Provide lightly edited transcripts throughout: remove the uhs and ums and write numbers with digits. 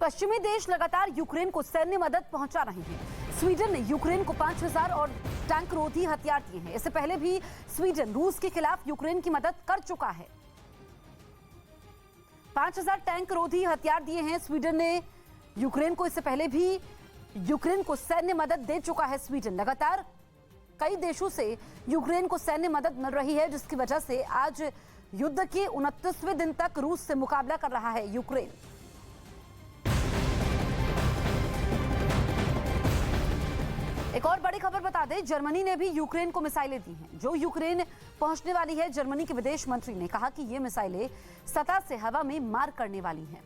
पश्चिमी देश लगातार यूक्रेन को सैन्य मदद पहुंचा रहे हैं। स्वीडन ने यूक्रेन को 5000 और टैंक रोधी हथियार दिए हैं। इससे पहले भी स्वीडन रूस के खिलाफ यूक्रेन की मदद कर चुका है। 5000 टैंक रोधी हथियार दिए हैं स्वीडन ने यूक्रेन को। इससे पहले भी यूक्रेन को सैन्य मदद दे चुका है स्वीडन। लगातार कई देशों से यूक्रेन को सैन्य मदद मिल रही है, जिसकी वजह से आज युद्ध के 29वें दिन तक रूस से मुकाबला कर रहा है यूक्रेन। एक और बड़ी खबर बता दें, जर्मनी ने भी यूक्रेन को मिसाइलें दी हैं। जो यूक्रेन पहुंचने वाली है, जर्मनी के विदेश मंत्री ने कहा कि ये मिसाइलें सतह से हवा में मार करने वाली हैं।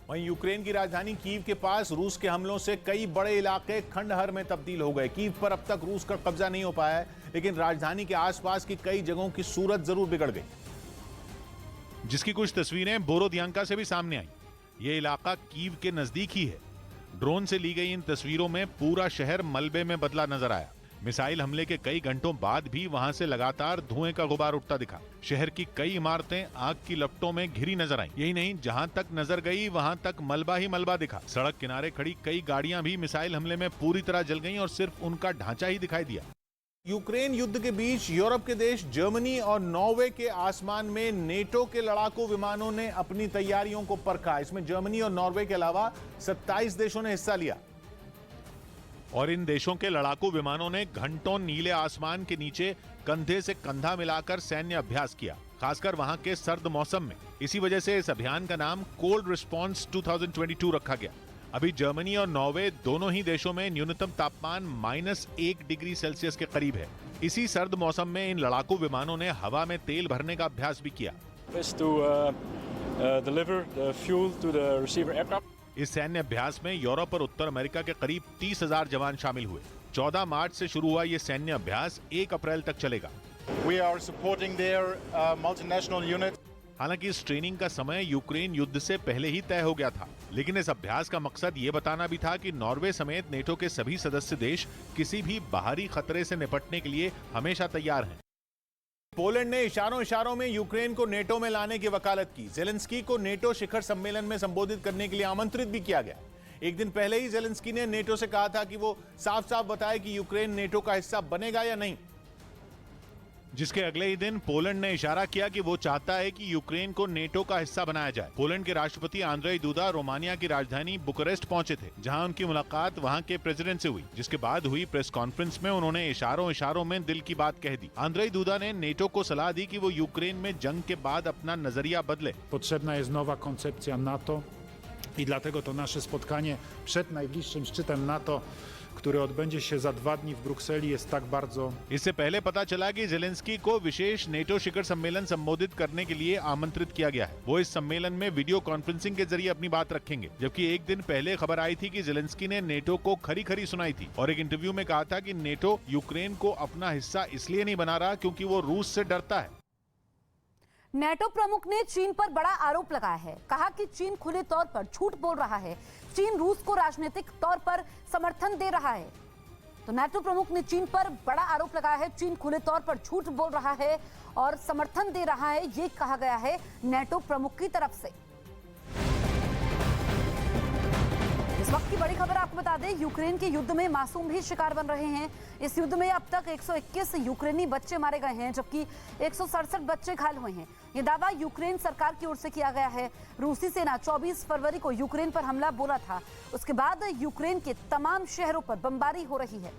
वहीं यूक्रेन की राजधानी कीव के पास रूस के हमलों से कई बड़े इलाके खंडहर में तब्दील हो गए। कीव पर अब तक रूस का कब्जा नहीं हो पाया है, लेकिन राजधानी के आसपास की कई जगहों की सूरत जरूर बिगड़ गई, जिसकी कुछ तस्वीरें बोरोदियांका से भी सामने आई। ये इलाका कीव के नजदीक ही है। ड्रोन से ली गई इन तस्वीरों में पूरा शहर मलबे में बदला नजर आया। मिसाइल हमले के कई घंटों बाद भी वहां से लगातार धुएं का गुबार उठता दिखा। शहर की कई इमारतें आग की लपटों में घिरी नजर आईं। यही नहीं, जहां तक नजर गई वहां तक मलबा ही मलबा दिखा। सड़क किनारे खड़ी कई गाड़ियां भी मिसाइल हमले में पूरी तरह जल गईं और सिर्फ उनका ढांचा ही दिखाई दिया। यूक्रेन युद्ध के बीच यूरोप के देश जर्मनी और नॉर्वे के आसमान में नेटो के लड़ाकू विमानों ने अपनी तैयारियों को परखा। इसमें जर्मनी और नॉर्वे के अलावा 27 देशों ने हिस्सा लिया और इन देशों के लड़ाकू विमानों ने घंटों नीले आसमान के नीचे कंधे से कंधा मिलाकर सैन्य अभ्यास किया, खासकर वहां के सर्द मौसम में। इसी वजह से इस अभियान का नाम कोल्ड रिस्पॉन्स 2022 रखा गया। अभी जर्मनी और नॉर्वे दोनों ही देशों में न्यूनतम तापमान -1 डिग्री सेल्सियस के करीब है। इसी सर्द मौसम में इन लड़ाकू विमानों ने हवा में तेल भरने का अभ्यास भी किया। इस सैन्य अभ्यास में यूरोप और उत्तर अमेरिका के करीब 30,000 जवान शामिल हुए। 14 मार्च से शुरू हुआ ये सैन्य अभ्यास 1 अप्रैल तक चलेगा। We are supporting their multinational unit. हालांकि इस ट्रेनिंग का समय यूक्रेन युद्ध से पहले ही तय हो गया था, लेकिन इस अभ्यास का मकसद ये बताना भी था कि नॉर्वे समेत नेटो के सभी सदस्य देश किसी भी बाहरी खतरे से निपटने के लिए हमेशा तैयार हैं। पोलैंड ने इशारों में यूक्रेन को नेटो में लाने की वकालत की। जेलेंस्की को नेटो शिखर सम्मेलन में संबोधित करने के लिए आमंत्रित भी किया गया। एक दिन पहले ही जेलेंस्की ने नेटो से कहा था कि वो साफ साफ बताए कि यूक्रेन नेटो का हिस्सा बनेगा या नहीं, जिसके अगले ही दिन पोलैंड ने इशारा किया कि वो चाहता है कि यूक्रेन को नेटो का हिस्सा बनाया जाए। पोलैंड के राष्ट्रपति आंद्रेई दूदा रोमानिया की राजधानी बुकारेस्ट पहुंचे थे, जहां उनकी मुलाकात वहां के प्रेसिडेंट से हुई, जिसके बाद हुई प्रेस कॉन्फ्रेंस में उन्होंने इशारों में दिल की बात कह दी। आंद्रेई दूदा ने नेटो को सलाह दी कि वो यूक्रेन में जंग के बाद अपना नजरिया बदले। Potrzebna jest nowa koncepcja NATO i dlatego to nasze spotkanie przed najbliższym szczytem NATO, który odbędzie się za 2 dni w Brukseli, jest tak bardzo... इससे पहले पता चला कि जेलेंस्की को विशेष नेटो शिखर सम्मेलन संबोधित करने के लिए आमंत्रित किया गया है। वो इस सम्मेलन में वीडियो कॉन्फ्रेंसिंग के जरिए अपनी बात रखेंगे, जबकि एक दिन पहले खबर आई थी कि जेलेंस्की ने नेटो को खरी सुनाई थी और एक इंटरव्यू में कहा था कि नेटो यूक्रेन को अपना हिस्सा इसलिए नहीं बना रहा क्योंकि वो रूस से डरता है। नेटो प्रमुख ने चीन पर बड़ा आरोप लगाया है। कहा कि चीन खुले तौर पर झूठ बोल रहा है। चीन रूस को राजनीतिक तौर पर समर्थन दे रहा है। तो नेटो प्रमुख ने चीन पर बड़ा आरोप लगाया है। चीन खुले तौर पर झूठ बोल रहा है और समर्थन दे रहा है, ये कहा गया है नेटो प्रमुख की तरफ से। इस वक्त की बड़ी खबर आपको बता दें, यूक्रेन के युद्ध में मासूम भी शिकार बन रहे हैं। इस युद्ध में अब तक 121 यूक्रेनी बच्चे मारे गए हैं, जबकि 167 बच्चे घायल हुए हैं। ये दावा यूक्रेन सरकार की ओर से किया गया है। रूसी सेना 24 फरवरी को यूक्रेन पर हमला बोला था। उसके बाद यूक्रेन के तमाम शहरों पर बमबारी हो रही है।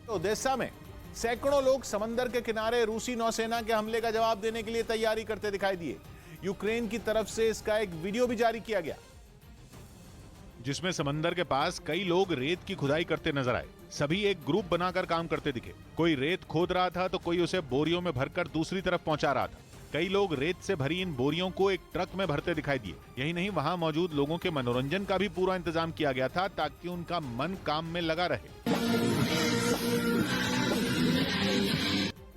ओडेसा में सैकड़ों लोग समंदर के किनारे रूसी नौसेना के हमले का जवाब देने के लिए तैयारी करते दिखाई दिए। यूक्रेन की तरफ से इसका एक वीडियो भी जारी किया गया, जिसमें समंदर के पास कई लोग रेत की खुदाई करते नजर आए। सभी एक ग्रुप बनाकर काम करते दिखे। कोई रेत खोद रहा था तो कोई उसे बोरियों में भरकर दूसरी तरफ पहुंचा रहा था। कई लोग रेत से भरी इन बोरियों को एक ट्रक में भरते दिखाई दिए। यही नहीं, वहां मौजूद लोगों के मनोरंजन का भी पूरा इंतजाम किया गया था ताकि उनका मन काम में लगा रहे।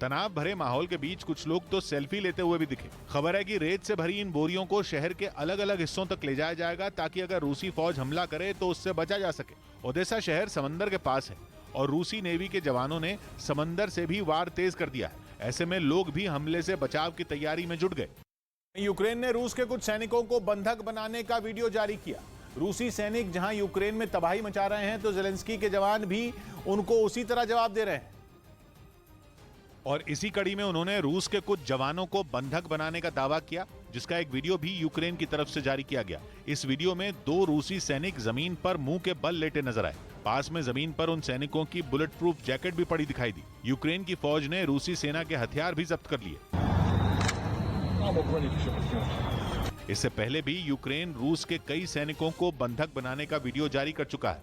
तनाव भरे माहौल के बीच कुछ लोग तो सेल्फी लेते हुए भी दिखे। खबर है कि रेत से भरी इन बोरियों को शहर के अलग अलग हिस्सों तक ले जाया जाएगा ताकि अगर रूसी फौज हमला करे तो उससे बचा जा सके। ओडेसा शहर समंदर के पास है और रूसी नेवी के जवानों ने समंदर से भी वार तेज कर दिया है। ऐसे में लोग भी हमले से बचाव की तैयारी में जुट गए। यूक्रेन ने रूस के कुछ सैनिकों को बंधक बनाने का वीडियो जारी किया। रूसी सैनिक जहां यूक्रेन में तबाही मचा रहे हैं तो ज़ेलेंस्की के जवान भी उनको उसी तरह जवाब दे रहे हैं। और इसी कड़ी में उन्होंने रूस के कुछ जवानों को बंधक बनाने का दावा किया, जिसका एक वीडियो भी यूक्रेन की तरफ से जारी किया गया। इस वीडियो में 2 रूसी सैनिक जमीन पर मुंह के बल लेटे नजर आए। पास में जमीन पर उन सैनिकों की बुलेट प्रूफ जैकेट भी पड़ी दिखाई दी। यूक्रेन की फौज ने रूसी सेना के हथियार भी जब्त कर लिए। इससे पहले भी यूक्रेन रूस के कई सैनिकों को बंधक बनाने का वीडियो जारी कर चुका है।